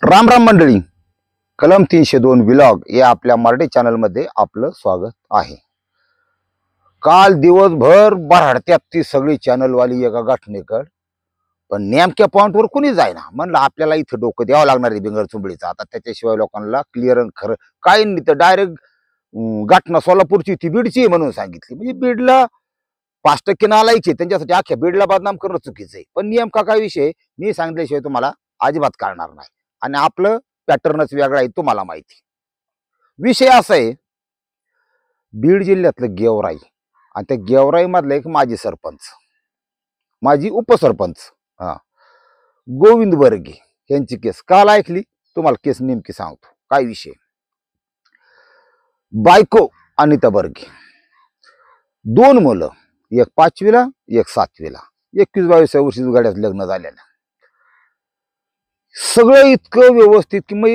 राम राम मंडळी, कलम 302 व्लॉग या आपल्या मराठी चॅनलमध्ये आपलं स्वागत आहे. काल दिवसभर बराडत्यात ती सगळी चॅनलवाली एका घटनेकड, पण नेमक्या पॉइंटवर कुणी जायना. म्हणलं आपल्याला इथं डोकं द्यावं लागणार आहे बिंगर चुंबळीचं. आता त्याच्याशिवाय लोकांना क्लिअर खरं काही नाही. तर डायरेक्ट घटना सोलापूरची ती बीडची म्हणून सांगितली. म्हणजे बीडला 5% नालायचे, त्यांच्यासाठी अख्ख्या बीडला बदनाम करणं चुकीचं आहे. पण नेमका काय विषय मी सांगितल्याशिवाय तुम्हाला अजिबात कळणार नाही. आणि आपलं पॅटर्नच वेगळा आहे, तुम्हाला माहिती. विषय असा आहे, बीड जिल्ह्यातलं गेवराई आणि त्या गेवराई मधला एक माजी सरपंच, माजी उपसरपंच, हा, गोविंद बर्गे यांची केस काल ऐकली. तुम्हाला केस नेमकी सांगतो. काय विषय, बायको अनिता बर्गे, दोन मुलं, एक 5वीला एक 7वीला, 21-22 वर्षी गाड्यात लग्न झालेलं. सगळं इतकं व्यवस्थित की मग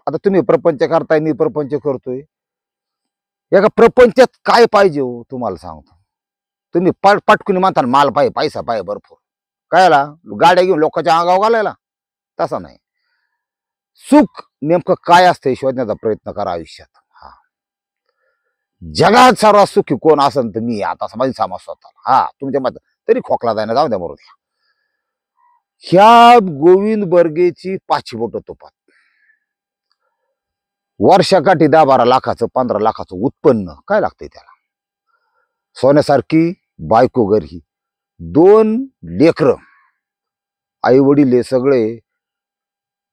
आता तुम्ही प्रपंच करताय, मी प्रपंच करतोय. एका प्रपंचात काय पाहिजे हो तुम्हाला सांगतो. तुम्ही पटकून म्हणता माल पाहिजे, पैसा पाहिजे भरपूर, कायला गाड्या घेऊन लोकांच्या अंगावर घालायला. तसा नाही. सुख नेमकं काय असतं हे शोधण्याचा प्रयत्न करा आयुष्यात. हा, जगात सर्वात सुखी कोण असेल तर मी. आता माझी समज स्वतःला, हा, तुमच्या मत तरी खोकला जायला जाऊ द्या बरोबर. ह्या गोविंद बर्गेची 5 बोट तुपात, वर्षाकाठी 10-12 लाखाचं 15 लाखाचं उत्पन्न काय लागतंय त्याला. सोन्यासारखी बायको घरी, 2 लेकरं, आई वडील हे सगळे,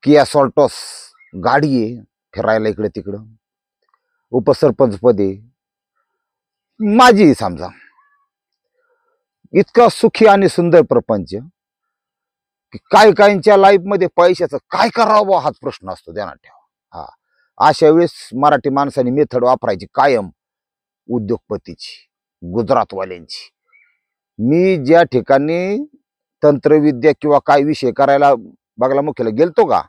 किया सॉल्टॉस गाडी आहे, फिरायला इकडे तिकडं, उपसरपंच पदे, माझी समजा. इतका सुखी आणि सुंदर प्रपंच की काय काहींच्या लाईफ मध्ये पैशाचं काय करावं हाच प्रश्न असतो, ध्यानात ठेवा. हा, अशा वेळेस मराठी माणसाने मेथड वापरायची कायम, उद्योगपतीची, गुजरातवाल्यांची. मी ज्या ठिकाणी तंत्रविद्या किंवा काय विषय करायला बघला मुख्याला गेलतो का,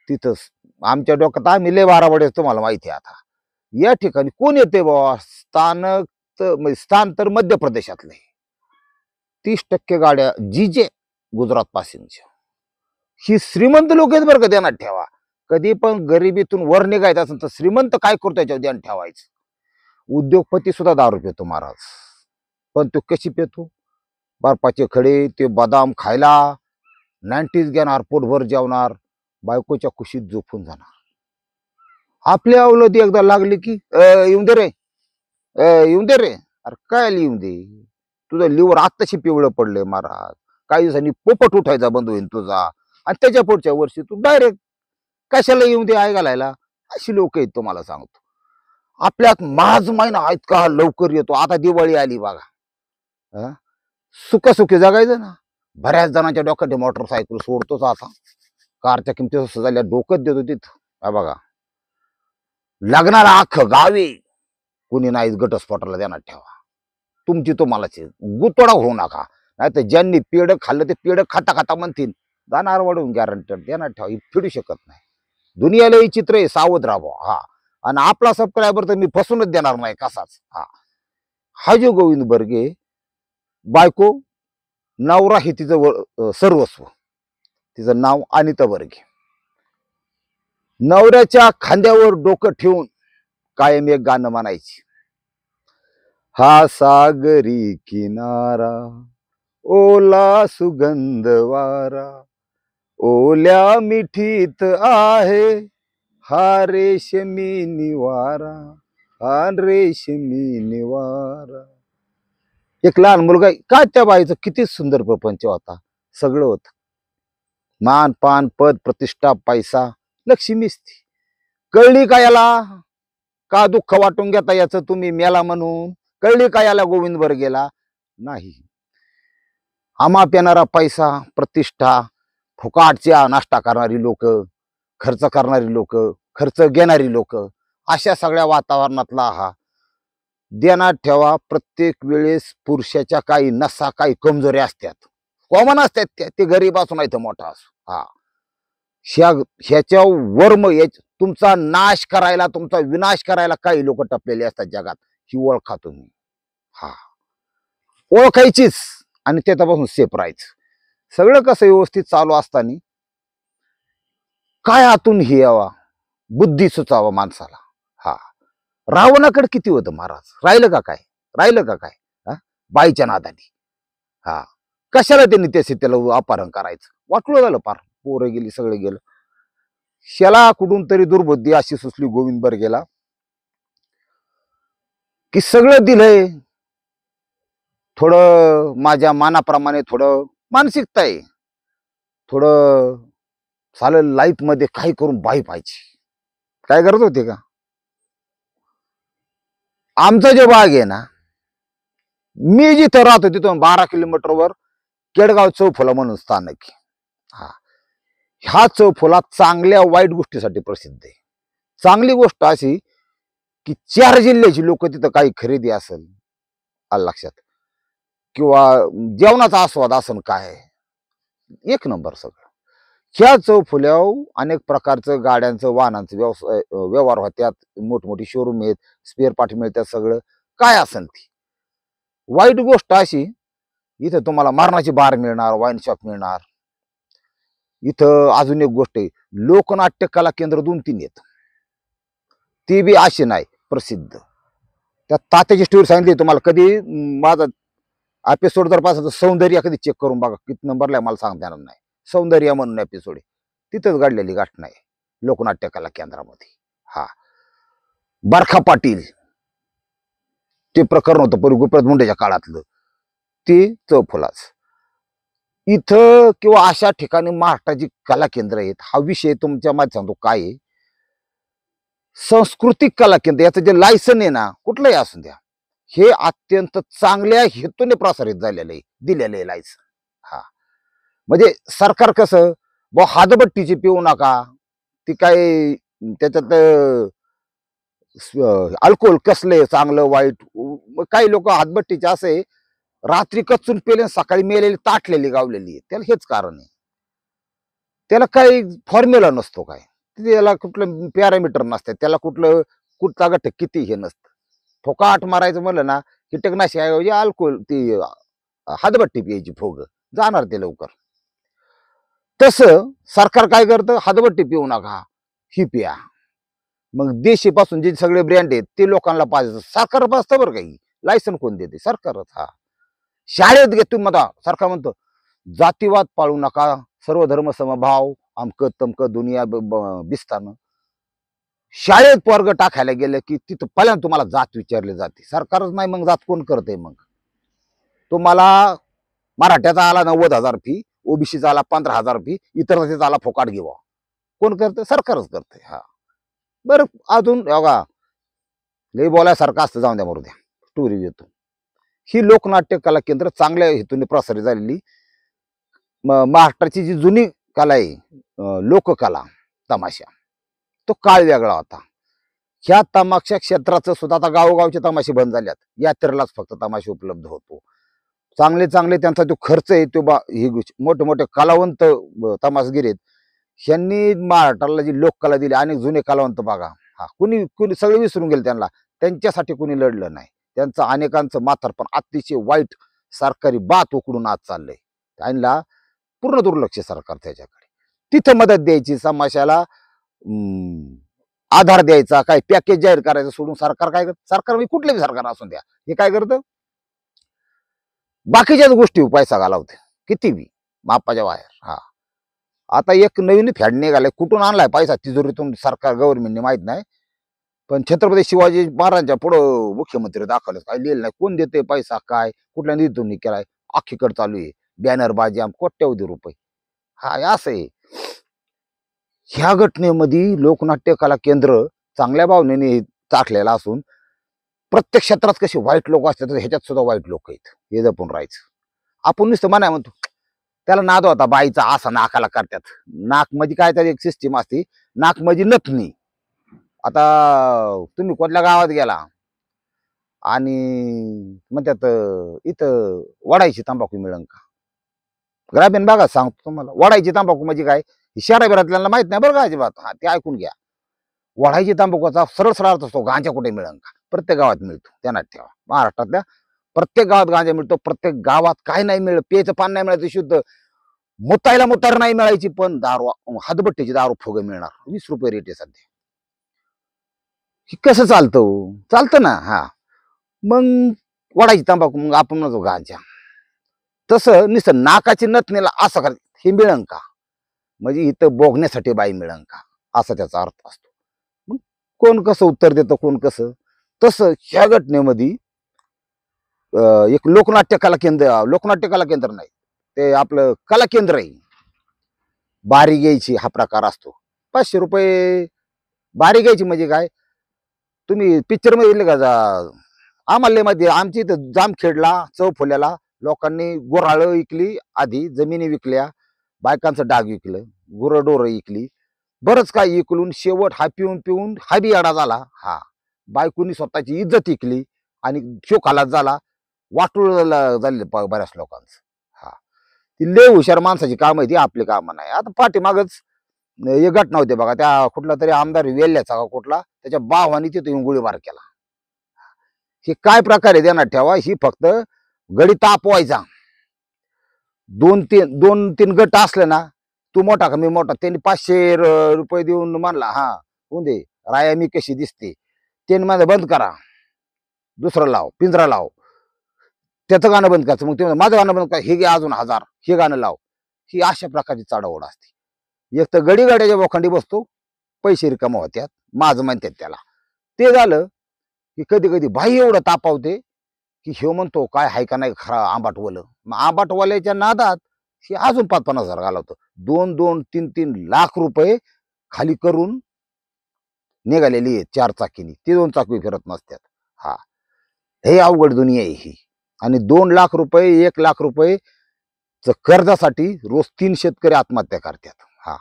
तिथंच आमच्या डोक्यात आम्ही लय बाराबडे, तुम्हाला माहिती आहे. आता या ठिकाणी कोण येते बाबा, स्थान तर मध्य प्रदेशातले. 30% गाड्या जीजे गुजरात पासिंगच्या. ही श्रीमंत लोक आहेत बरं का, ध्यानात ठेवा. कधी पण गरिबीतून वर निघायचं असेल तर श्रीमंत काय करतो याच्यावर ध्यान ठेवायचं. उद्योगपती सुद्धा दारू पितो महाराज, पण तो कशी पितो, बर्फाचे खडे, ते बदाम खायला, 90s घेणार, पोटभर जेवणार, बायकोच्या कुशीत झोपून जाणार. आपल्या अवलती एकदा लागली की येऊन दे रे, येऊन दे रे. अरे काय येऊन दे, तुझं लिव्हर आत्ताशी पिवळं पडलंय महाराज, काही दिवसांनी पोपट उठायचा बंद होईल तुझा, आणि त्याच्या पुढच्या वर्षी तू डायरेक्ट कशाला येऊन दे आय घालायला. अशी लोक आहेत, तुम्हाला सांगतो. आपल्यात माझ महिना इतका लवकर येतो. आता दिवाळी आली बघा, सुखसुखी जगायचं ना. बऱ्याच जणांच्या डोक्यात मोटरसायकल सोडतोच. आता कारच्या किमती झाल्या डोकं देतो तिथं. बघा, लग्नाला अख्खं गावी कुणी नाही घटस्फोटाला, ध्यानात ठेवा. तुमची तुम्हालाच गुतोडा होऊ नका, नाही तर ज्यांनी पेड खाल्लं ते पेड खाता खाता म्हणतील जाणार वाढवून, गॅरंटेड. ध्यानात ठेवा, ही फिडू शकत नाही. दुनियाला ही चित्र आहे, सावध राहावं. हा, आणि आपला सबस्क्रायबर तर मी फसूनच देणार नाही कसाच. हा जो गोविंद बर्गे, बायको, नवरा हे तिचं सर्वस्व. तिचं नाव अनिता बर्गे. नवऱ्याच्या खांद्यावर डोकं ठेवून कायम एक गाणं म्हणायची, हा सागरी किनारा, ओला सुगंध वारा, ओल्या मिठीत आहे हा रेशमी निवारा, हा रेशमी निवारा. एक लहान मुलगा, काय त्या बाईचं किती सुंदर प्रपंच होता. सगळं होत, मान पान पद प्रतिष्ठा पैसा, लक्ष्मीच ती. कळली का याला, का दुःख वाटून घेता याचं तुम्ही मेला म्हणून. कळली का याला गोविंद बर्गेला नाही. आमाप येणारा पैसा, प्रतिष्ठा, फुकाटच्या नाश्ता करणारी लोक, खर्च करणारी लोक, खर्च घेणारी लोक, अशा सगळ्या वातावरणातला हा. ध्यानात ठेवा, प्रत्येक वेळेस पुरुषाच्या काही नसा, काही कमजोरी असतात, कॉमन असतात. ते गरीब असो नाही तर मोठा असो. हा, ह्याच्या वर्म तुमचा नाश करायला, तुमचा विनाश करायला काही लोक टपलेले असतात जगात. ही ओळखा तुम्ही. हा, ओळखायचीच आणि त्याच्यापासून सेफ राहायचं. सगळं कसं व्यवस्थित चालू असताना काय आतून हे यावा, बुद्धी सुचावा माणसाला. हा, रावणाकडे किती होतं महाराज, राहिलं का काय, राहिलं का काय? हा, बाईच्या नादानी. हा, कशाला त्यांनी त्या सीतेला अपहरण करायचं, वाटलं झालं पार, पोरं गेली सगळं गेलं. शेला कुठून तरी दुर्बुद्धी अशी सुचली गोविंद गेला की सगळं दिलंय, थोडं माझ्या मानाप्रमाणे थोडं मानसिकता आहे, थोडं चालेल लाईफ मध्ये काही करून बाई पाहिजे. काय करत होते का, आमचा जो भाग आहे ना, मी जिथं राहतो तिथून 12 किलोमीटरवर केडगाव चौफुला म्हणून स्थानक आहे. हा, ह्या चौफुला चांगल्या वाईट गोष्टीसाठी प्रसिद्ध आहे. चांगली गोष्ट अशी की 4 जिल्ह्याची लोक तिथं काही खरेदी असेल, आलं लक्षात, किंवा जेवणाचा आस्वाद असेल, काय एक नंबर सगळं. ह्या चौफुल्यावर अनेक प्रकारचं गाड्यांचं वाहनांचं व्यवहार होत्यात, मोठमोठी शोरूम आहेत, स्पेअर पार्ट मिळतात, सगळं काय असेल ती. वाईट गोष्ट अशी, इथं तुम्हाला मरणाची बार मिळणार, वाईन शॉप मिळणार. इथं अजून एक गोष्ट आहे, लोकनाट्य कला केंद्र 2-3 आहेत, ती बी अशी नाही प्रसिद्ध. त्या तात्याची स्टोरी सांगितली तुम्हाला. कधी माझा एपिसोड जर पाहिजे तर सौंदर्य कधी चेक करून बघा, किती नंबरला आहे मला सांगता येणार नाही. सौंदर्य म्हणून एपिसोड आहे, तिथंच घडलेली घटना आहे लोकनाट्य कला केंद्रामध्ये. हा, बरखा पाटील ते प्रकरण होतं पूर्वी गुप्त मुंडेच्या काळातलं, ते चौफुलाच. इथं किंवा अशा ठिकाणी महाराष्ट्राची कला केंद्र आहेत. हा विषय तुमच्या माझ्या सांगतो काय आहे, सांस्कृतिक कला केंद्र याचं जे लायसन आहे ना, कुठलंही असू द्या, हे अत्यंत चांगल्या हेतूने प्रसारित झालेलं आहे, दिलेलं आहे लायसन. हा, म्हणजे सरकार कसं ब हातभट्टीची पिऊ नका, ती काय त्याच्यात अल्कोहोल कसले चांगलं वाईट, काही लोक हातभट्टीचे असे रात्री कच्चून पेले सकाळी मेलेली ताटलेली गावलेली आहे, त्याला हेच कारण आहे. त्याला काही फॉर्म्युला नसतो, काय त्याला कुठलं पॅरामीटर नसतं, त्याला कुठला गट किती हे नसतं. फोकाट मारायचं म्हणलं ना, कीटकनाशक ऐवजी अल्कोहोल ती हातभट्टी प्यायची, फोग जाणार ते लवकर. तसं सरकार काय करतं, हातभट्टी पिऊ नका, ही प्या. मग देशीपासून जे सगळे ब्रँड आहेत ते लोकांना पाहिजे, सरकार पाजतं बरं. काही लायसन कोण देते, सरकारच. हा, शाळेत घेतो मला सरकार म्हणतो जातीवाद पाळू नका, सर्व धर्म समभाव, अमकं तमकं दुनिया बिस्तानं. शाळेत पोरग टाकायला गेलं की तिथं पहिल्यांदा तुम्हाला जात विचारली जाते, सरकारच नाही, मग जात कोण करते? मग तुम्हाला मराठ्याचा आला 90,000 फी, ओबीसीचा आला 15,000 फी, इतर जातीचा आला फोकाट घेवा, कोण करते? सरकारच करते. हा, बरं अजून बघा, लई बोलायसारखं असतं, जाऊन द्या मरू द्या, स्टोरी येतो. ही लोकनाट्य कला केंद्र चांगल्या हेतूने प्रसारित झालेली महाराष्ट्राची जी जुनी कला आहे, लोककला, तमाशा, तो काळ वेगळा होता. ह्या तमाशा क्षेत्राचं सुद्धा आता गावोगावचे तमाशे बंद झाल्यात, यात्रेलाच फक्त तमाशे उपलब्ध होतो. चांगले चांगले त्यांचा जो खर्च आहे तो ही मोठे मोठे कलावंत तमाशगीर आहेत, ह्यांनी महाराष्ट्राला जी लोककला दिली. अनेक जुने कलावंत बघा, हा, कुणी कुणी सगळे विसरून गेले त्यांना, त्यांच्यासाठी कुणी लढलं नाही. त्यांचं अनेकांचं माथारपण अतिशय वाईट सरकारी बात उकडून आज चाललंय, त्यांना पूर्ण दुर्लक्ष सरकार त्याच्याकडे. तिथं मदत द्यायची, समाजाला आधार द्यायचा, काय पॅकेज जाहीर करायचं सोडून सरकार काय करत, सरकार म्हणजे कुठलेही सरकार असून द्या, हे काय करतं, बाकीच्याच गोष्टी पैसा घालावते, किती बी मापाच्या बाहेर. हा, आता एक नवीन फॅड निघालाय, कुठून आणलाय पैसा, तिजोरीतून, सरकार गव्हर्नमेंटने माहित नाही, पण छत्रपती शिवाजी महाराजांच्या पुढं मुख्यमंत्री दाखवले, काय लिहिलं नाही, कोण देते पैसा, काय कुठल्या निधीतून केलाय, अख्खीकडे चालू आहे बॅनर बाजी, कोट्यवधी रुपये. हा, असं आहे. ह्या घटनेमध्ये लोकनाट्य कला केंद्र चांगल्या भावनेने टाकलेला असून, प्रत्येक क्षेत्रात कसे वाईट लोक असतात, ह्याच्यात सुद्धा वाईट लोक आहेत, हे जपून राहायचं. आपण नुसतं म्हणाय म्हणतो त्याला नाद होता, बाईचा असा नाकाला करतात, नाक म्हणजे काय, त्याची एक सिस्टीम असते, नाक म्हणजे नथनी. आता तुम्ही कुठल्या गावात गेला आणि म्हणतात इथं वडायची तंबाखू मिळेल का, ग्रामीण भागात सांगतो तुम्हाला, वडायची तंबाखू म्हणजे काय, शहराभरातल्याला माहित नाही बरं का अजिबात. हा, ते ऐकून घ्या. वडायची तंबाखूचा सरळ सरळ अर्थ असतो, गांजा कुठे मिळेल का, प्रत्येक गावात मिळतो, ध्यानात ठेवा. महाराष्ट्रातल्या प्रत्येक गावात गांजा मिळतो, प्रत्येक गावात काय नाही मिळत, प्यायचं पाणी नाही मिळत शुद्ध, मुतायला मुतार नाही मिळायची, पण दारू हातभट्टीची दारू फुगे मिळणार. 20 रुपये रेट आहे सध्या. हे कसं चालतं हो? चालतं ना. हा, मग वडायची तंबाखू, मग आपण म्हणतो गांजा. तसं नुसतं नाकाची नथनेला असं कर, हे मिळन का? म्हणजे इथं बोगण्यासाठी बाई मिळन का, असा त्याचा अर्थ असतो. मग कोण कसं उत्तर देतं, कोण कसं. तसं ह्या घटनेमध्ये एक लोकनाट्य कला केंद्र नाही, ते आपलं कला केंद्र आहे. बारी घ्यायची हा प्रकार असतो. 500 रुपये बारी घ्यायची. म्हणजे काय, तुम्ही पिक्चर मध्ये गेले का? आम्हाला मध्ये आमची इथं जामखेडला चौफुल्याला लोकांनी गुऱ्हाळं विकली, आधी जमिनी विकल्या, बायकांचं डाग विकलं, गुरंढोरं विकली, बरंच काय विकलून शेवट हा पिऊन पिऊन हा बी येडा झाला. हा, बायकोनी स्वतःची इज्जत विकली आणि शोकालाच झाला. वाटूळ झाले बऱ्याच लोकांचं. हा, ती लय हुशार माणसाची काम आहे ती, आपली कामं नाही. आता पाठीमागच एक घटना होते बघा, त्या कुठला तरी आमदार वेल्ल्याचा का कुठला, त्याच्या भावानी तिथे येऊन गोळीबार केला. हे काय प्रकार आहे ध्यानात ठेवा. ही फक्त गडी तापवायचा. 2-3 गट असले ना, तू मोठा का मी मोठा, त्यांनी 500 रुपये देऊन म्हणला, हा होऊन दे राया मी कशी दिसते, त्यांनी माझं बंद करा, दुसरं लाव, पिंजरा लाव, त्याचं गाणं बंद करायचं, मग ते माझं गाणं बंद करा, हे घे अजून 1000, हे गाणं लाव. ही अशा प्रकारची चढाओढ असते. एक तर गडी गाड्याच्या बोखंडी बसतो, पैसे रिकामा होत्यात, माझं म्हणतात त्याला. ते झालं की कधी कधी भाई एवढं तापावते की हे म्हणतो काय हाय का नाही खरा आंबाटवलं. मग आंबाटवाल्याच्या नादात हे अजून 5-50 हजार घालवतं. 2-2, 3-3 लाख रुपये खाली करून निघालेली आहे 4 चाकीनी. ते 2 चाकी फिरत नसतात. हा, हे अवघड दुनिया आहे ही. आणि 2 लाख रुपये, 1 लाख रुपये कर्जासाठी रोज 3 शेतकरी आत्महत्या करतात. हा,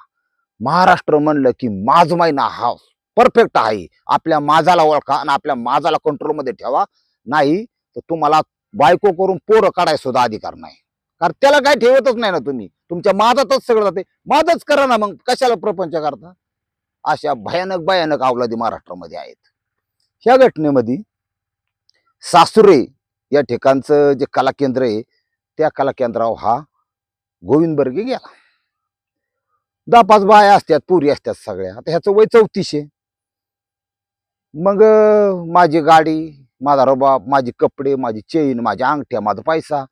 महाराष्ट्र म्हणलं की माझ महिना हा परफेक्ट आहे. आपल्या माझाला ओळखा आणि आपल्या माझाला कंट्रोलमध्ये ठेवा. नाही तर तुम्हाला बायको करून पोरं काढायला सुद्धा अधिकार नाही. कारण त्याला काय ठेवतच नाही ना तुम्ही, तुमच्या माझातच सगळं जाते. माझच करा ना, मग कशाला प्रपंच करता. अशा भयानक भयानक अवलादी महाराष्ट्रामध्ये आहेत. ह्या घटनेमध्ये सासुरे या ठिकाणचं जे कला केंद्र आहे, त्या कला केंद्रावर हा गोविंद बर्गे गेला. 10-5 बाया असतात, पुरी असतात सगळ्या. आता ह्याचं वय 34 आहे. मग माझी गाडी, माझा रबाब, माझे कपडे, माझी चेन, माझ्या अंगठ्या, माझा पैसा,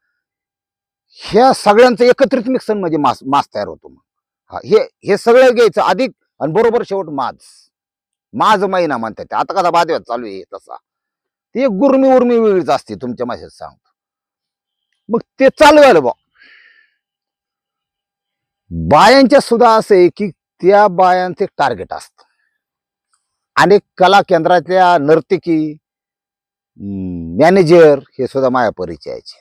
ह्या सगळ्यांचं एकत्रित मिक्सन म्हणजे मास तयार होतो. मग हा, हे सगळं घ्यायचं अधिक आणि बरोबर शेवट माझ महिना म्हणतात. आता कसा बादव्यात चालू आहे तसा ती एक गुरमी उर्मी वेगळीच असते, तुमच्या माहिती सांगतो. मग ते चालू झालं बा. बायांच्या सुद्धा असं आहे की त्या बायांचं एक टार्गेट असतं. अनेक कला केंद्रातल्या नर्तकी, मॅनेजर हे सुद्धा माझ्या परिचयाचे.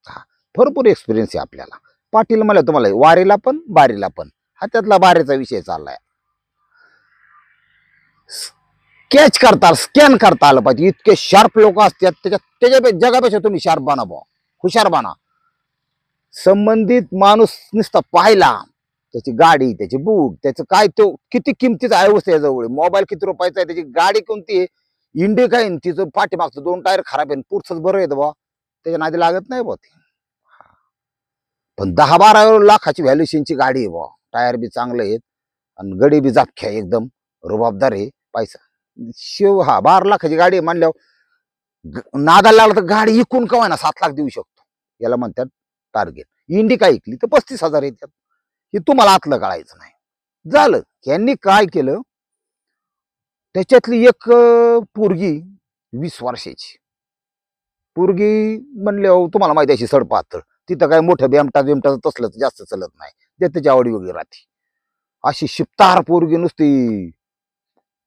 हा, भरपूर एक्सपिरियन्स आहे आपल्याला. पाटील म्हणलं तुम्हाला वारीला पण बारीला पण, हा त्यातला बारीचा विषय चाललाय. कॅच करता, स्कॅन करता आलं पाहिजे. इतके शार्प लोक असतात त्याच्या जगापेक्षा तुम्ही शार्प बना बा, हुशार बना. संबंधित माणूस नुसता पाहिला, त्याची गाडी, त्याचे बूट, त्याचं काय, तो किती किमतीचा आहे वस्तू याजवळ, मोबाईल किती रुपयाचा आहे, त्याची गाडी कोणती आहे, इंडिका आहे, तिचं पाठीमागचं 2 टायर खराब आहे, पुढचंच बरं येतं बा, त्याच्या नादी लागत नाही बा ते. पण 10-12 लाखाची व्हॅल्युएशनची गाडी आहे बा, टायर बी चांगले आहेत आणि गडी बी जापख्या एकदम रुबाबदार आहे. पैसा शिव, हा 12 लाखाची गाडी आहे म्हणल्यावर नादाला लागला तर गाडी इकून कवा ना 7 लाख देऊ शकतो. याला म्हणतात टार्गेट. इंडिका ऐकली तर 35,000 येतात. हे तुम्हाला आतलं कळायचं नाही. झालं, यांनी काय केलं, त्याच्यातली एक पोरगी 20 वर्षाची पोरगी म्हणले, तुम्हाला माहिती अशी सडपातळ, तिथं काय मोठं बेमटा तसलं जास्त चलत नाही, ते त्याची आवडी वेगळी राहते. अशी शिपतार पोरगी नुसती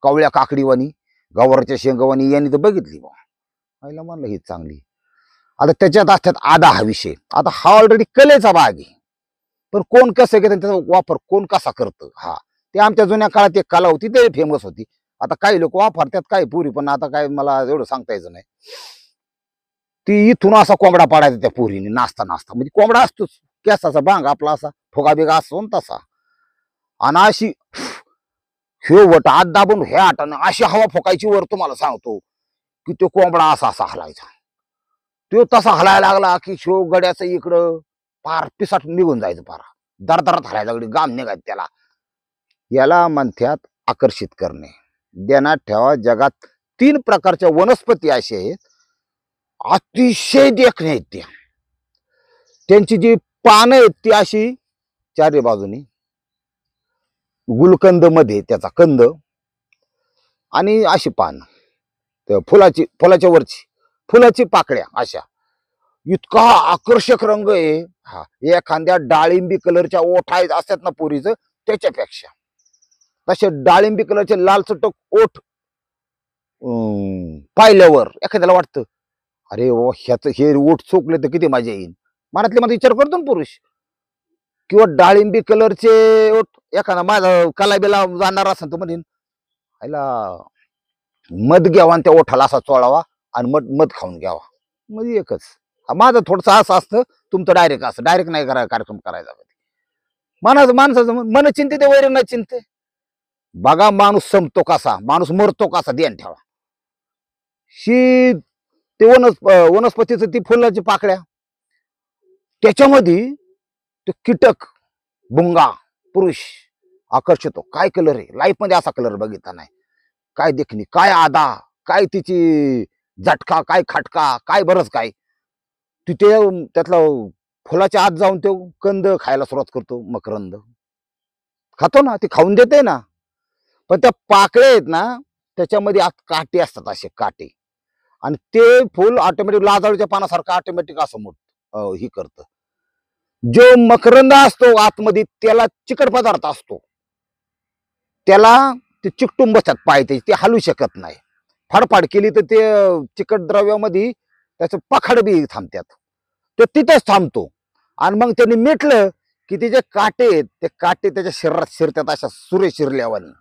कावळ्या काकडीवानी, गवारच्या शेंगवानी यांनी तर बघितली बा. आईला म्हणलं ही चांगली. आता त्याच्यात असतात आधा हा विषय. आता हा ऑलरेडी कलेचा भाग आहे, पण कोण कसं घेतं त्याचा वापर कोण कसा करतं. हा, ते आमच्या जुन्या काळात एक कला होती, ते फेमस होती. आता काही लोक वापरतात काही पुरी, पण आता काय मला एवढं सांगता यायचं नाही. ती इथून असा कोंबडा पाडायचा त्या पोरीने नाचता नाचता, म्हणजे कोंबडा असतोच केसाचा बांग आपला असा फुगा बिगा असतो ना तसा, आणि अशी हे वट आत दाबून हे आटानं अशी हवा फुकायची वर. तुम्हाला सांगतो की तो कोंबडा असा असा हलायचा. तो तसा हलायला लागला की शो गड्याचं इकडं पार पिसाट निघून जायचं पारा. दरदरात हलायला लागली, गाम निघायत त्याला. याला म्हणतात आकर्षित करणे. ध्यानात ठेवा, जगात 3 प्रकारच्या वनस्पती असे आहेत, अतिशय देखणे आहेत त्या. त्यांची जी पानं आहेत ती अशी चारी बाजूनी, गुलकंद मध्ये त्याचा कंद, आणि अशी पानं फुलाच्या वरची फुलाची पाकळ्या अशा. इतका आकर्षक रंग आहे हा. एखाद्या डाळिंबी कलरच्या ओठ आहेत असतात ना पोरीचं, त्याच्यापेक्षा तसे डाळिंबी कलरचे लालचटक ओठ पाहिल्यावर एखाद्याला वाटतं, अरे ह्याच हे ओठ चोकले तर किती मजा येईल. मनातले मध्ये विचार करतो ना पुरुष. किंवा डाळिंबी कलरचे ओठ एखादा माझा कलाबीला जाणार असेल तर म्हणेन, ह्याला मध घ्यावा आणि त्या ओठाला असा चोळावा आणि मध खाऊन घ्यावा. म्हणजे एकच. माझं थोडंसं असं असतं, तुमचं डायरेक्ट असं डायरेक्ट नाही कार्यक्रम करायचा. माणसाचं मन चिंते ते वैर न चिंते. बघा माणूस संपतो कसा, माणूस मरतो कसा, ध्यान ठेवा. शी ते वनस्पतीचं ती फुलाची पाकळ्या, त्याच्यामध्ये तो कीटक भुंगा पुरुष आकर्षित होतो. काय कलर आहे, लाईफ मध्ये असा कलर बघितला नाही. काय देखणी, काय आदा, काय तिची झटका, काय खटका, काय बरंच काय. तिथे त्यातला फुलाच्या आत जाऊन तो कंद खायला सुरुवात करतो. मकरंद खातो ना, ती खाऊन देते ना. पण त्या पाकळ्या आहेत ना, त्याच्यामध्ये आत काटे असतात, असे काटे. आणि ते फुल ऑटोमॅटिक लाजाळूच्या पानासारखं ऑटोमॅटिक असं ही करतं. जो मकरंद असतो आतमध्ये त्याला चिकट पदार्थ असतो, त्याला ते चिकटून बसतात पाय, ते हलू शकत नाही. फाडफाड केली तर ते चिकट द्रव्यामध्ये त्याचं पखाड बी थांबतात, तो तिथंच थांबतो. आणि मग त्यांनी मिटलं की ते जे काटे आहेत ते काटे त्याच्या शरीरात शिरतात, अशा सुरे शिरल्यावानी.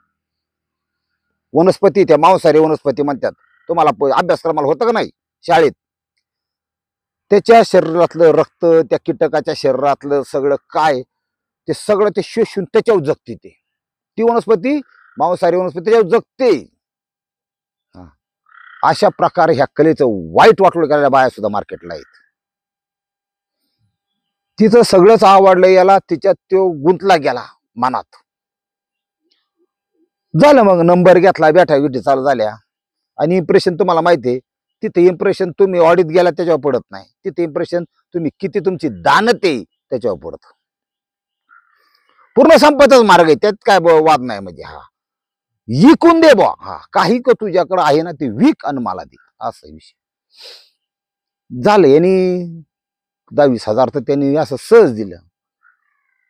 वनस्पती त्या मांसाहारी वनस्पती म्हणतात. तुम्हाला अभ्यासक्रमाला होतं का नाही शाळेत? त्याच्या शरीरातलं रक्त, त्या कीटकाच्या शरीरातलं सगळं काय, ते सगळं ते शोषून त्याच्यावर जगते. ती वनस्पती, मांसाहारी वनस्पती त्याच्यावर जगते. अशा प्रकारे ह्या कलेचं वाईट वाटोळ करायला बाया सुद्धा मार्केटला आहेत. तिचं सगळंच आवडलं याला, तिच्यात तो गुंतला गेला मनात. झालं मग नंबर घेतला, बैठा विठी चालू झाल्या. आणि इम्प्रेशन तुम्हाला माहिती आहे, तिथे इम्प्रेशन तुम्ही ऑडिट गेला त्याच्यावर पडत नाही. तिथे इम्प्रेशन तुम्ही किती तुमची दानते त्याच्यावर पडत. पूर्ण संपतच मार्ग आहे, त्यात काय वाद नाही. म्हणजे हा विकून दे बा, हा काही का तुझ्याकडे आहे ना ते विक आणि मला दे, असा विषय झालं. यांनी 10-20 हजार तर त्यांनी असं सहज दिलं.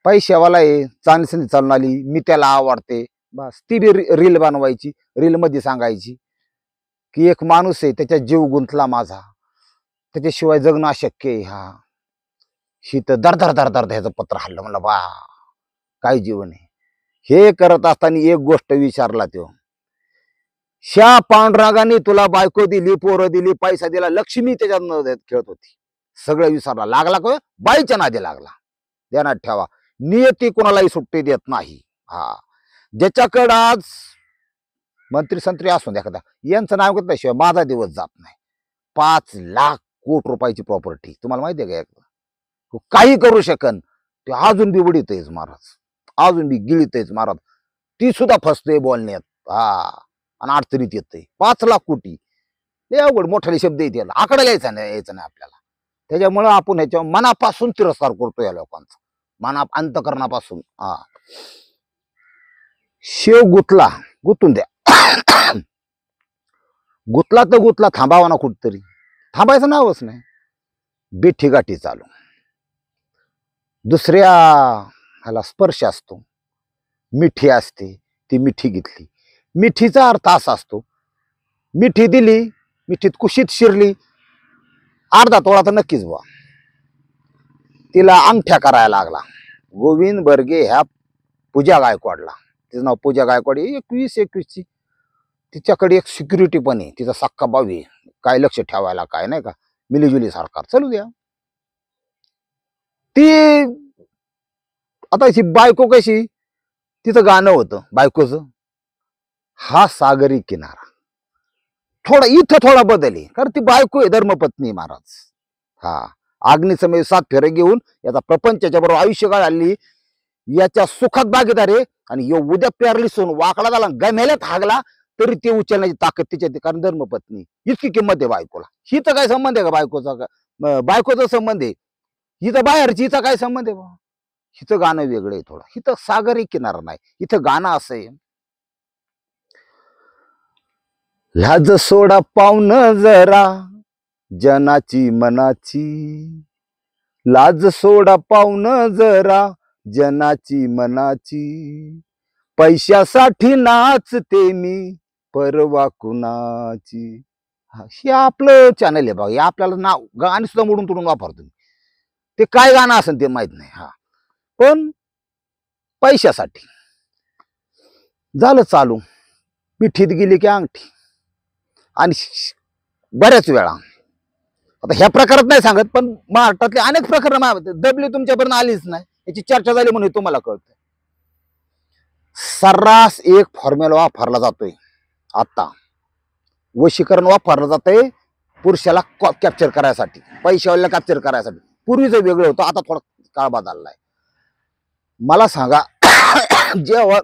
पैशावाला आहे, चांगली संधी चालून आली, मी त्याला आवडते, बस ती बी रील बनवायची. रील मध्ये सांगायची की एक माणूस आहे, त्याच्यात जीव गुंतला माझा, त्याच्याशिवाय जगणं अशक्य आहे. हा ही तर दर ह्याचं पत्र हल्लं. म्हणलं बा काय जीवन आहे. हे करत असताना एक गोष्ट विचारला तो, श्या पांडुरंगाने तुला बायको दिली, पोरं दिली, पैसा दिला, लक्ष्मी त्याच्यात खेळत होती. सगळं विसरला, लागला का बाईच्या नादी लागला. ध्यानात ठेवा, नियती कोणालाही सुट्टी देत नाही. हा ज्याच्याकडं आज मंत्री संत्री असून एखादा यांचं नाव घेतल्याशिवाय माझा दिवस जात नाही. 5 लाख कोटी रुपयाची प्रॉपर्टी तुम्हाला माहिती आहे का? काही करू शकन ते, अजून बी उडीतच महाराज, अजून बी गिळीतच महाराज. ती सुद्धा फसतोय बोलण्यात. आणि अडचणीत येतंय. 5 लाख कोटी लय अवघड, मोठाले शब्द येते, आकडा यायचं नाही आपल्याला. त्याच्यामुळं आपण ह्याच्या मनापासून तिरस्कार करतो या लोकांचा, अंतकरणापासून. शेव गुतला, गुतून द्या. गुतला तर गुतला, थांबावा ना कुठतरी. थांबायचं नावच नाही. बेठी गाठी चालू. दुसऱ्या ह्याला स्पर्श असतो, मिठी असते, ती मिठी घेतली. मिठीचा अर्थ असा असतो, मिठी दिली, मिठीत कुशीत शिरली, अर्धा तोळा तर नक्कीच बा. तिला अंगठ्या करायला लागला. गोविंद बर्गे ह्या पूजा गायकवाडला, तिचं नाव पूजा गायकवाड, 21-21ची. तिच्याकडे एक सिक्युरिटी पण आहे, तिचा सक्का भाऊ आहे. काय लक्ष ठेवायला काय नाही का, मिलीजुली सरकार चालू द्या. ती आता ही बायको कशी, तिचं गाणं होतं बायकोचं, हा सागरी किनारा. थोडा इथं थोडा बदल आहे, कारण ती बायको आहे, धर्मपत्नी महाराज. अग्निसमय 7 फेरे घेऊन याचा प्रपंचाच्या बरोबर आयुष्य काळ हल्ली याच्या सुखात भागीदार आहे आणि उद्या पॅरलिस होऊन वाकडा झाला गमेल्यात हागला तरी ते उचलण्याची ताकद तिच्या कारण धर्मपत्नी इतकी किंमत आहे बायकोला. हिचा काय संबंध आहे का बायकोचा? बायकोचा संबंध आहे. हिचं बाहेरची हिचा काय संबंध आहे? हिचं गाणं वेगळं आहे थोडं. हिथं सागरी किनारा नाही, इथं गाणं असं आहे. लाज सोडा पाहुण जरा जनाची मनाची, लाज सोडा पाहुण जरा जनाची मनाची, पैशासाठी नाचते मी परवा कुणाची. हे आपलं चॅनल आहे बघा. हे आपल्याला नाव गाणी सुद्धा मोडून तोडून वापरतो. ते काय गाणं असेल ते माहित नाही. हा पण पैशासाठी झालं चालू. मिठीत गेली की अंगठी. आणि बऱ्याच वेळा आता ह्या प्रकारात नाही सांगत पण महाराष्ट्रातले अनेक प्रकार दबली तुमच्यापर्यंत आलीच नाही याची चर्चा झाली म्हणून तुम्हाला कळतं. सर्रास एक फॉर्म्युला वापरला जातोय आता. वशीकरण वापरलं जातंय पुरुषाला कॅप्चर करायसाठी, पैशावाल्याला कॅप्चर करायसाठी. पूर्वीचं वेगळं होतं, आता थोडा काळ बदललाय. मला सांगा जेव्हा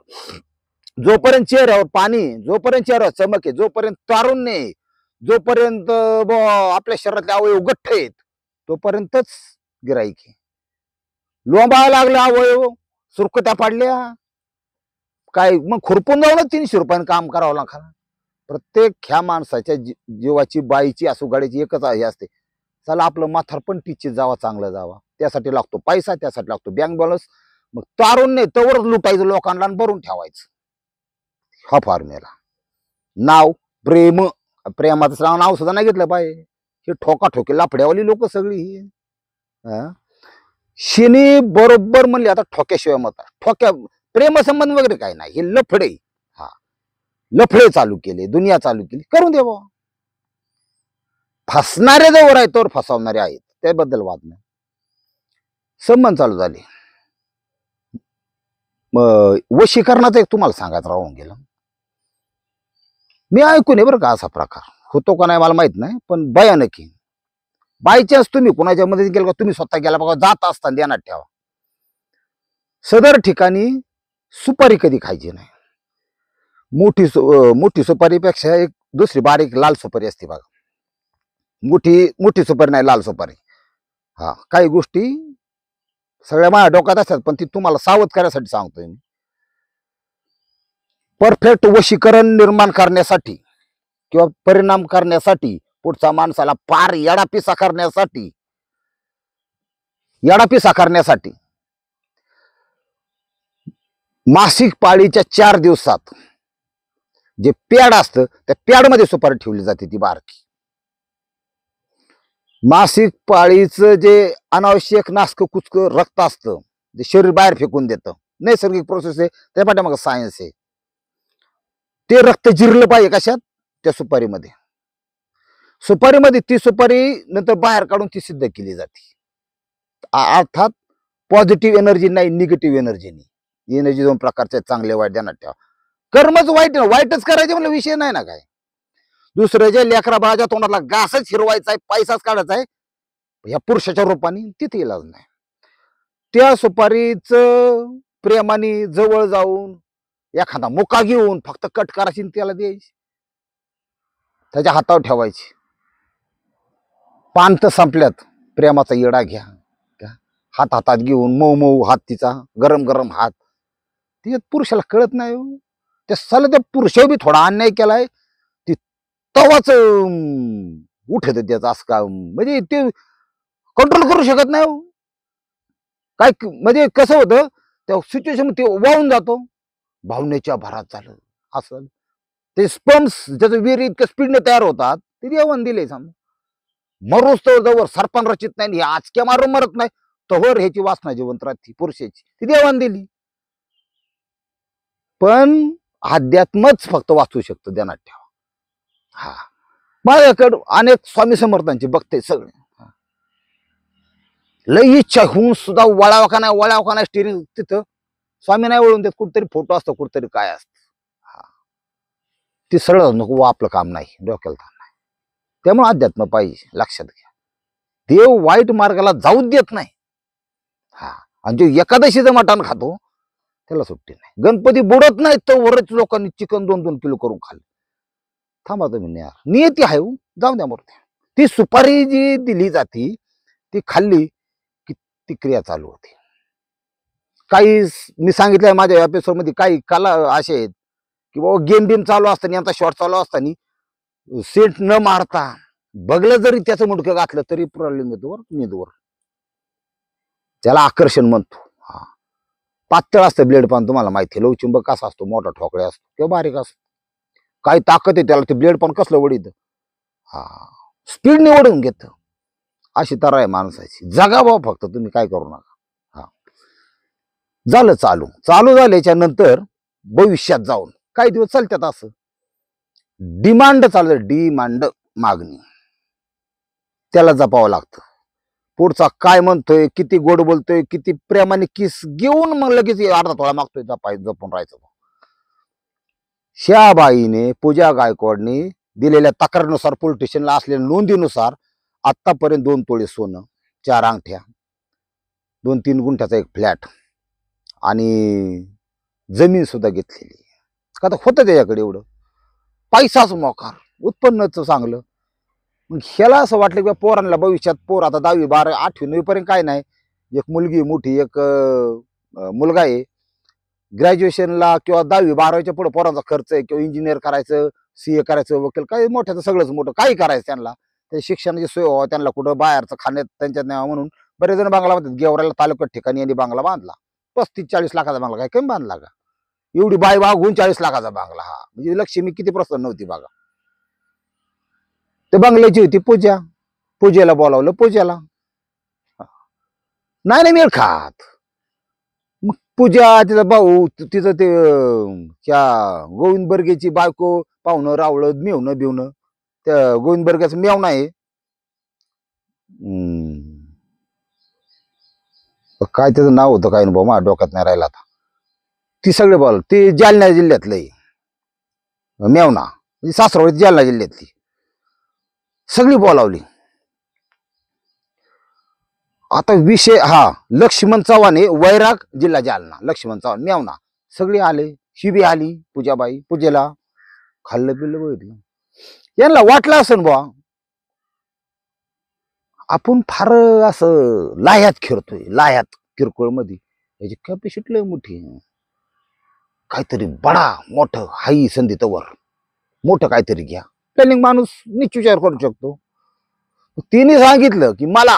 जोपर्यंत चेहऱ्यावर पाणी, जोपर्यंत चेहऱ्यावर चमक आहे, जोपर्यंत तारुण्य आहे, जोपर्यंत आपल्या शरीरातले अवयव गठ्ठ आहेत तोपर्यंतच गिराईक आहे. लोंबायला लागले अवयव, सुरकुत्या पाडल्या काय मग खुरपून जाऊन 300 रुपयानं काम करावं लागलं. प्रत्येक ह्या माणसाच्या जीवाची, बाईची असो गाडीची एकच हे असते, चला आपलं माथार पण टिचीत जावा, चांगलं जावा. त्यासाठी लागतो पैसा, त्यासाठी लागतो बँक बॅलन्स. मग तारुण्य तवरच लुटायचं लोकांना आणि भरून ठेवायचं. हा फॉर्म्युला. नाव प्रेम, प्रेमाचं नाव सुद्धा नाही घेतलं पाहिजे. हे ठोकाठोकी लाफड्यावाली लोक सगळी शिनी बरोबर म्हणली. आता ठोक्याशिवाय मत, ठोक्या प्रेमसंबंध वगैरे काय नाही, हे लफडे. हा लफडे चालू केले, दुनिया चालू केली, करून दे बाबा. फसणारे जवळ आहेत तर फसवणारे आहेत, त्याबद्दल वाद नाही. संबंध चालू झाले. वशीकरणाचं एक तुम्हाला सांगायचं राहून गेलं. मी ऐकून बरं का, असा प्रकार होतो का नाही मला माहित नाही, पण भयानक आहे. बाय चान्स तुम्ही कुणाच्या मदतीने गेला का, तुम्ही स्वतः गेला बघा, जात असताना ध्यानात ठेवा. सदर ठिकाणी सुपारी कधी खायची नाही. मोठी सुपारीपेक्षा एक दुसरी बारीक लाल सुपारी असते बघा. मोठी सुपारी नाही, लाल सुपारी. हा काही गोष्टी सगळ्या माझ्या डोक्यात असतात पण ती तुम्हाला सावध करण्यासाठी सांगतोय मी. परफेक्ट वशीकरण निर्माण करण्यासाठी किंवा परिणाम करण्यासाठी, पुढचा माणसाला पार येडापिसा करण्यासाठी मासिक पाळीच्या 4 दिवसात जे पॅड असतं त्या पॅडमध्ये सुपारी ठेवली जाते, ती बारकी. मासिक पाळीचं जे अनावश्यक नासक कुचक रक्त असतं, जे शरीर बाहेर फेकून देतं, नैसर्गिक प्रोसेस आहे, त्या पाठीमागे सायन्स आहे. ते रक्त जिरलं पाहिजे कशात? त्या सुपारीमध्ये. ती सुपारी नंतर बाहेर काढून ती सिद्ध केली जाते. अर्थात पॉझिटिव्ह एनर्जी नाही, निगेटिव्ह एनर्जी नाही. एनर्जी 2 प्रकारचे, चांगले वाईट ध्यानात ठेवा. कर्मच वाईटच करायचे म्हणजे विषय नाही ना काय. दुसऱ्याच्या लेकरा बाळाच्या तोंडाला घासच हिरवायचा आहे, पैसाच काढायचा आहे ह्या पुरुषाच्या रूपाने, तिथे इलाज नाही. त्या सुपारीच प्रेमाने जवळ जाऊन एखादा मुका घेऊन फक्त कट करायची, त्याला द्यायची, त्याच्या हातावर ठेवायची. पान तर संपल्यात, प्रेमाचा येडा घ्या. हातात घेऊन मऊ मऊ हात, तिचा गरम गरम हात. ते पुरुषाला कळत नाही. त्या साला त्या पुरुषावर बी थोडा अन्याय केलाय. ती तवाच उठत त्याचं असं का, म्हणजे ते कंट्रोल करू शकत नाही. काय म्हणजे कसं होतं त्या सिच्युएशन, ते वाहून जातो भावनेच्या भरात. झालं असं ते स्पर्म्स ज्याचं वीर इतकं स्पीडने तयार होतात, ते देवान दिले. समजा मरोच तर जवळ सरपण रचित नाही, आजक्या मारून मरत नाही तोवर ह्याची वासना जिवंत राहते पुरुषाची, ती देवान दिली. पण अध्यात्मच फक्त वाचू शकतो, ध्यानात ठेवा. हा माझ्याकडे अनेक स्वामी समर्थांचे बघते सगळे. लई इच्छा होऊन सुद्धा वळावा का नाही स्टिअरिंग तिथं स्वामी नाही वळून देत. कुठतरी फोटो असतो, कुठतरी काय असतं. हा ती सरळ नको, आपलं काम नाही, डोक्याला ताण नाही. त्यामुळे अध्यात्म पाहिजे, लक्षात घ्या. देव वाईट मार्गाला जाऊ देत नाही. हा आणि जो एकादशीचं मटण खातो त्याला सुट्टी नाही. गणपती बुडत नाही तर वरच लोकांनी चिकन 2-2 किलो करून खाल्लं. थांबा तुम्ही नाही यार, नियती आहे हो. जाऊ द्या मूर्ती. ती सुपारी जी दिली जाती ती खाल्ली की ती क्रिया चालू होती. काही मी सांगितलंय माझ्या एपिसोडमध्ये काही कला असे आहेत की बाबा गेम बिम चालू असताना यांचा शॉट चालू असताना सेंट न मारता बघलं जरी त्याचं मुंडकं घातलं तरी प्रॉब्लेम येतो मेंदूवर. त्याला आकर्षण म्हणतो. हा, पातळ असतं ब्लेड पण तुम्हाला माहिती आहे. लवचिंबक कसा असतो, मोठा ठोकळा असतो किंवा बारीक असतो, काही ताकद आहे त्याला. ते ब्लेड पण कसलं वडीत, हा स्पीडने ओढून घेत. अशी तर आहे माणसाची. जगा भाऊ फक्त, तुम्ही काय करू नका. हा, झालं चालू. चालू झाल्याच्या नंतर भविष्यात जाऊन काही दिवस चालतात असं डिमांड चालू. डिमांड मागणी, त्याला जपावं लागतं. पुढचा काय म्हणतोय, किती गोड बोलतोय, किती प्रेमाने किस घेऊन मग लगेच अर्धा थोडा मागतोय, जपून राहायचं. श्याबाईने, पूजा गायकवाडने दिलेल्या तक्रारीनुसार, पोलीस स्टेशनला असलेल्या नोंदीनुसार आतापर्यंत 2 तोळे सोनं, 4 अंगठ्या, 2-3 गुंठ्याचा एक फ्लॅट आणि जमीन सुद्धा घेतलेली. का तर होतं त्याच्याकडे एवढं पैसाच मोकार, उत्पन्नच चांगलं. मग ह्याला असं वाटलं की पोरांना भविष्यात, पोर आता 10वी 12 8वी 9वी पर्यंत काय नाही, एक मुलगी मोठी, एक मुलगा आहे. ग्रॅज्युएशनला किंवा 10वी 12वीच्या पुढे पोरांचा खर्च आहे, किंवा इंजिनियर करायचं, CA करायचं, वकील, काही मोठ्याचं सगळंच मोठं काही करायचं त्यांना. त्या शिक्षणाची सोय व्हावं, त्यांना कुठं बाहेरचं खाण्यात त्यांच्यात न्यावं म्हणून बरेच जण बांगला बांधतात. गेवराला तालुक्यात ठिकाणी यांनी बांगला बांधला. 35-40 लाखाचा बांगला, काय कमी बांधला का? एवढी बाय वागून 40 लाखाचा बांगला. हा म्हणजे लक्ष्मी किती प्रसन्न नव्हती बघा. ते बंगल्याची होती पूजा. पूजेला बोलावलं, पूजेला नाही नाही मेळ खात. मग पूजा, तिचा भाऊ, तिचं ते त्या गोविंद बर्गेची बायको, पाहुणं रावळं, मेवणं बिवणं. त्या गोविंद बर्गेचं मेवणं आहे, काय त्याचं नाव होतं काय भाऊ, माझ्या डोक्यात नाही राहिला आता. ती सगळे बोल, ती जालना जिल्ह्यातलं मेवणा, म्हणजे सासरवाडी जालना जिल्ह्यातली, सगळी बोलावली. आता विषय हा, लक्ष्मण चव्हाणे, वैराग, जिल्हा जालना. लक्ष्मण चव्हाण मेवणा, सगळी आले. शिबी आली, पूजाबाई पूजेला. खाल्लं पिल्लं बघितलं. यांना वाटलं असं बुवा आपण फार असं लाह्यात खेळतोय, लाह्यात किरकोळ मध्ये. याची कॅपॅसिटी लय मोठी, काहीतरी बडा मोठं हाई संधी तवर मोठं काहीतरी घ्या. प्लॅनिंग माणूस निश्चित विचार करू शकतो. तिने सांगितलं की मला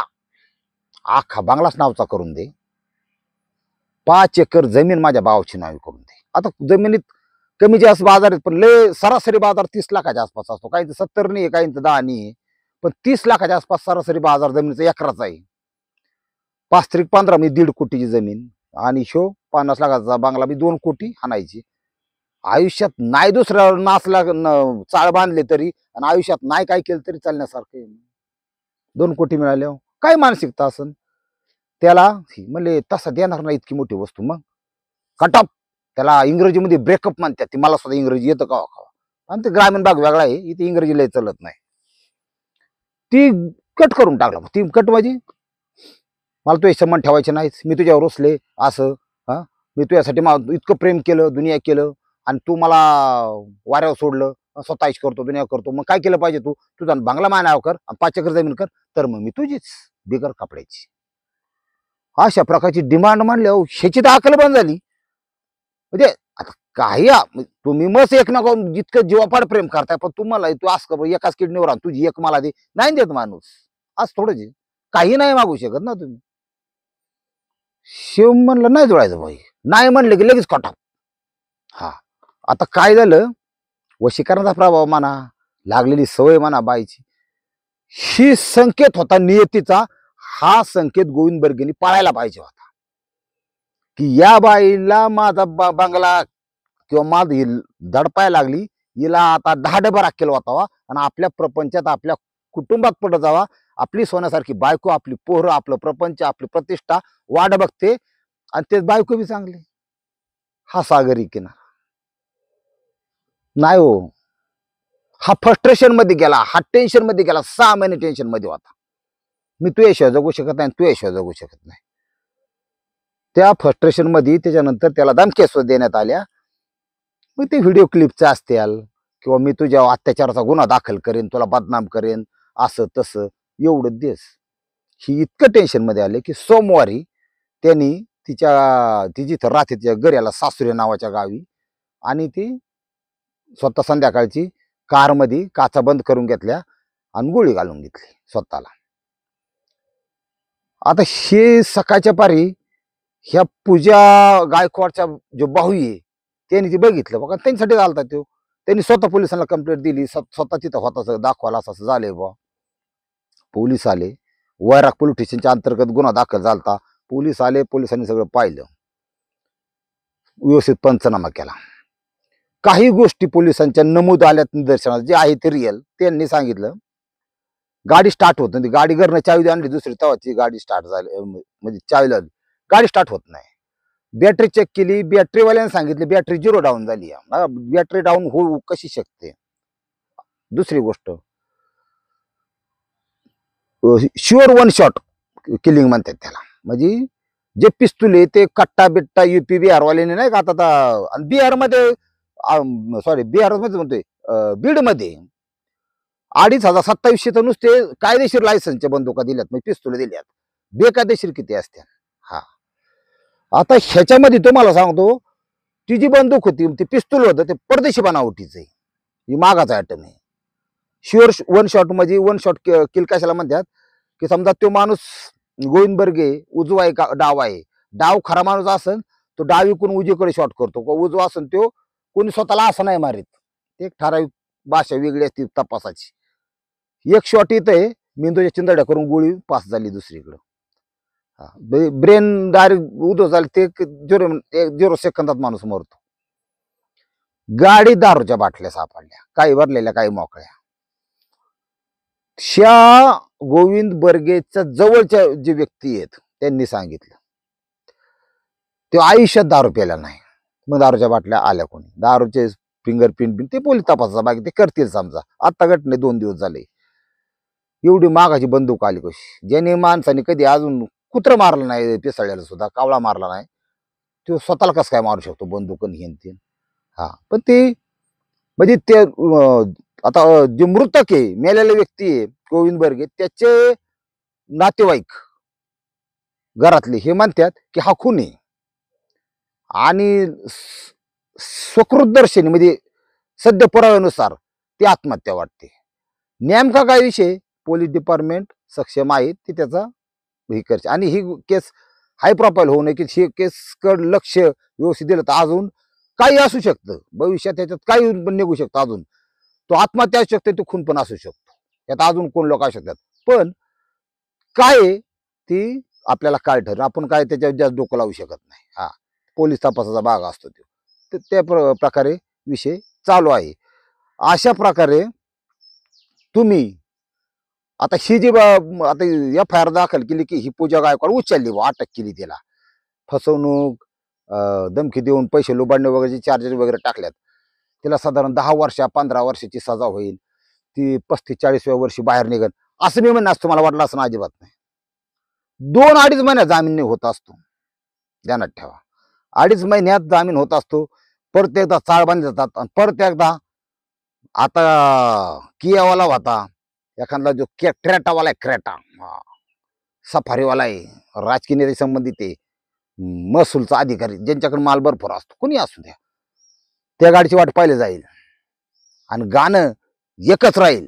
अख्खा बांगलाच नावचा करून दे, 5 एकर जमीन माझ्या भावाची नावी करून दे. आता जमिनीत कमी जास्त बाजार आहेत, पण लय सरासरी बाजार 30 लाखाच्या आसपास असतो. काही 70 नाही, काही 10 नाही, पण 30 लाखाच्या आसपास सरासरी बाजार जमिनीचा एकराचा आहे. 5-15 म्हणजे 1.5 कोटीची जमीन, आणि शो 50 लाखाचा बांगला मी 2 कोटी हाणायची. आयुष्यात नाही दुसऱ्या नाचला चाळ बांधले तरी, आणि आयुष्यात नाही काय केलं तरी चालण्यासारखं. 2 कोटी मिळाले, काय मानसिकता असन त्याला. म्हणले तसा देणार नाही इतकी मोठी वस्तू. मग कटअप, त्याला इंग्रजीमध्ये ब्रेकअप म्हणतात. ती मला सुद्धा इंग्रजी येतं का खावा, आणि ते ग्रामीण भाग वेगळा आहे, इथे इंग्रजी लय चलत नाही. ती कट करून टाकला. ती कट माझी, मला तुझे संबंध ठेवायचे नाहीच, मी तुझ्यावर रुसले असं. हा, मी तुझ्यासाठी इतकं प्रेम केलं, दुनिया केलं, आणि तू मला वाऱ्यावर सोडलं, स्वतः ऐश करतो, दुनिया करतो. मग काय केलं पाहिजे, तू तुझा बांगला मानावर कर, 5 एकर जमीन कर, तर मग मी तुझीच बिगर कपड्याची. अशा प्रकारची डिमांड मांडल्या. ह्याची तर अकल बंद झाली. म्हणजे आता काही तुम्ही मस्त एक नको जितकं जीवापाड प्रेम करताय, पण तुम्हाला तू असं एकाच किडनीवर आण, तुझी एक मला दे, नाही देत माणूस. आज थोडं काही नाही मागू शकत ना तुम्ही. शिव म्हणलं नाही जुळायचं भाई, नाही म्हणलं की लगेच कटा. हा, आता काय झालं, वशीकरणाचा प्रभाव म्हणा, लागलेली सवय म्हणा बाईची, ही संकेत होता नियतीचा. हा संकेत गोविंद बर्गेनी पाळायला पाहिजे होता, की या बाईला माझा बंगला किंवा माझ दडपायला लागली, हिला आता 10 डबा राखेल होतावा, आणि आपल्या प्रपंचात, आपल्या कुटुंबात पडत जावा. आपली सोन्यासारखी बायको, आपली पोरं, आपलं प्रपंच, आपली प्रतिष्ठा वाढ बघते, आणि ते बायको बी चांगली. हा सागरी किनारा नाही हो. हा फ्रस्ट्रेशन मध्ये गेला, हा टेन्शन मध्ये गेला. 6 महिने टेन्शन मध्ये होता. मी तुझ्याशिवाय जगू शकत नाही, तुझ्याशिवाय जगू शकत नाही. त्या फ्रस्ट्रेशन मध्ये त्याच्यानंतर त्याला धमक्या सुद्धा देण्यात आल्या. मग ते व्हिडिओ क्लिपचे असतील किंवा मी तुझ्या अत्याचाराचा गुन्हा दाखल करेन, तुला बदनाम करेन, असं तसं एवढं देस. ही इतकं टेन्शन मध्ये आले की सोमवारी त्यांनी ती जिथं राहते तिच्या घराला सासुरे नावाच्या गावी, आणि ती स्वतः संध्याकाळची कारमध्ये काचा बंद करून घेतल्या आणि गोळी घालून घेतली स्वतःला. आता हे सकाळच्या पारी ह्या पूजा गायकवाडच्या जो भाऊ आहे त्यांनी ते बघितलं बघा, त्यांच्यासाठी घालतात तो. त्यांनी स्वतः पोलिसांना कंप्लेंट दिली, स्वतः तिथं होता दाखवायला असं झालंय बा. पोलीस आले, वैराग पोलीस स्टेशनच्या अंतर्गत गुन्हा दाखल झालता. पोलीस आले, पोलिसांनी सगळं पाहिलं, व्यवस्थित पंचनामा केला. काही गोष्टी पोलिसांच्या नमूद आल्यात निदर्शनात, जे आहे ते रिअल. त्यांनी सांगितलं गाडी स्टार्ट होत नाही, गाडी घरनं चावी आणली दुसरी तेव्हाची गाडी स्टार्ट झाली, म्हणजे चावी लावली, गाडी स्टार्ट होत नाही. बॅटरी चेक केली, बॅटरीवाल्याने सांगितले बॅटरी 0 डाऊन झाली. बॅटरी डाऊन होऊ कशी शकते? दुसरी गोष्ट, शुअर वन शॉट किलिंग म्हणतात त्याला. म्हणजे जे पिस्तूल आहे ते कट्टा बिट्टा UP बिहारवाल्याने नाही का आता, बिहारमध्ये बिहारमध्ये म्हणतोय बीडमध्ये 2,500-2,700 तर नुसते कायदेशीर लायसन्सच्या बंदुका दिल्यात, म्हणजे पिस्तूल दिल्यात. बेकायदेशीर किती असत्या. हा, आता ह्याच्यामध्ये तुम्हाला सांगतो, ती जी बंदूक होती, ती पिस्तूल होतं, ते परदेशी बनावटीचं आहे. ही मागाचा आयटम आहे. शुअर वन शॉट म्हणजे वन शॉट किल कशाला म्हणतात की समजा तो माणूस गोविंद बर्गे उजवा आहे का डाव आहे, डाव खरा माणूस असेल तो डावीकडून उजवीकडे शॉट करतो, उजवा असेल तो कोणी स्वतःला असं नाही मारित. एक ठराविक भाषा वेगळी असते तपासाची. एक शॉट येतंय, मेंदूच्या चिंदड्या करून गोळी पास झाली दुसरीकडं. ब्रेन डायरेक्ट उदो झाले, ते 0 सेकंदात माणूस मरतो. गाडी दारूच्या बाटल्या सापडल्या, काही भरलेल्या काही मोकळ्या. शा गोविंद बर्गेच्या जवळच्या जे व्यक्ती आहेत त्यांनी सांगितलं ते आयुष्यात दारू प्यायला नाही. मग दारूच्या बाटल्या आल्या कोणी, दारूचे फिंगरप्रिंट ते पोलीस तपासाचा बाकी ते करतील समजा. आता घटने 2 दिवस झाले, एवढी मागाची बंदूक आली कशी? ज्याने माणसाने कधी अजून कुत्र मारलं नाही, पिसाळ्याला सुद्धा कावळा मारला नाही, तो स्वतःला कसं काय मारू शकतो बंदूक घेऊन ते? हा, पण ते म्हणजे ते आता जे मृतक आहे, मेलेले व्यक्ती आहे गोविंद बर्गे, त्याचे नातेवाईक घरातले हे म्हणतात की हा खून आहे, आणि स्वकृतदर्शनी म्हणजे सध्या पुराव्यानुसार ती आत्महत्या वाटते. नेमका काय विषय पोलीस डिपार्टमेंट सक्षम आहे ते त्याचा हे करते. आणि ही केस हाय प्रोफाईल होऊ नये की ही केस कड लक्ष व्यवस्थित दिलं तर अजून काही असू शकतं भविष्यात, त्याच्यात काही पण निघू शकतं. अजून तो आत्महत्या असू शकते, तो खून पण असू शकतो, त्यात अजून कोण लोक असू शकतात. पण काय ती आपल्याला काय ठरलं, आपण काय त्याच्यावर जास्त डोकं लावू शकत नाही. हा, पोलीस तपासाचा भाग असतो तो, त्या प्रकारे विषय चालू आहे. अशा प्रकारे तुम्ही आता ही जी आता FIR दाखल केली की ही पूजा गायकवाड उचलली, अटक केली, तिला फसवणूक, धमकी देऊन पैसे लुबाडणे वगैरे चार्जेस वगैरे टाकल्यात, तिला साधारण 10 वर्ष 15 वर्षाची सजा होईल. ती 35-40व्या वर्षी बाहेर निघेल असं मी म्हणणं असतं. मला वाटलं असं अजिबात नाही. 2-2.5 महिन्यात जामीन होत असतो, ध्यानात ठेवा. 2.5 महिन्यात जामीन होत असतो. परत एकदा चाळ बांधले जातात, आणि परत एकदा आता कियावाला होता एखादा जो क्रेटावाला आहे, क्रेटा सफारीवाला आहे, राजकीय नेते संबंधित आहे, महसूलचा अधिकारी ज्यांच्याकडे माल भरपूर असतो, कोणी असू द्या, त्या गाडीची वाट पाहिली जाईल. आणि गाणं एकच राहील,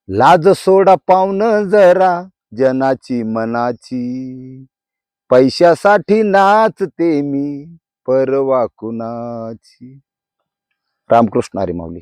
लाज सोडा पाहुणं जरा जनाची मनाची, पैशासाठी नाचते मी परवा कुणाची. रामकृष्ण हरी माऊली.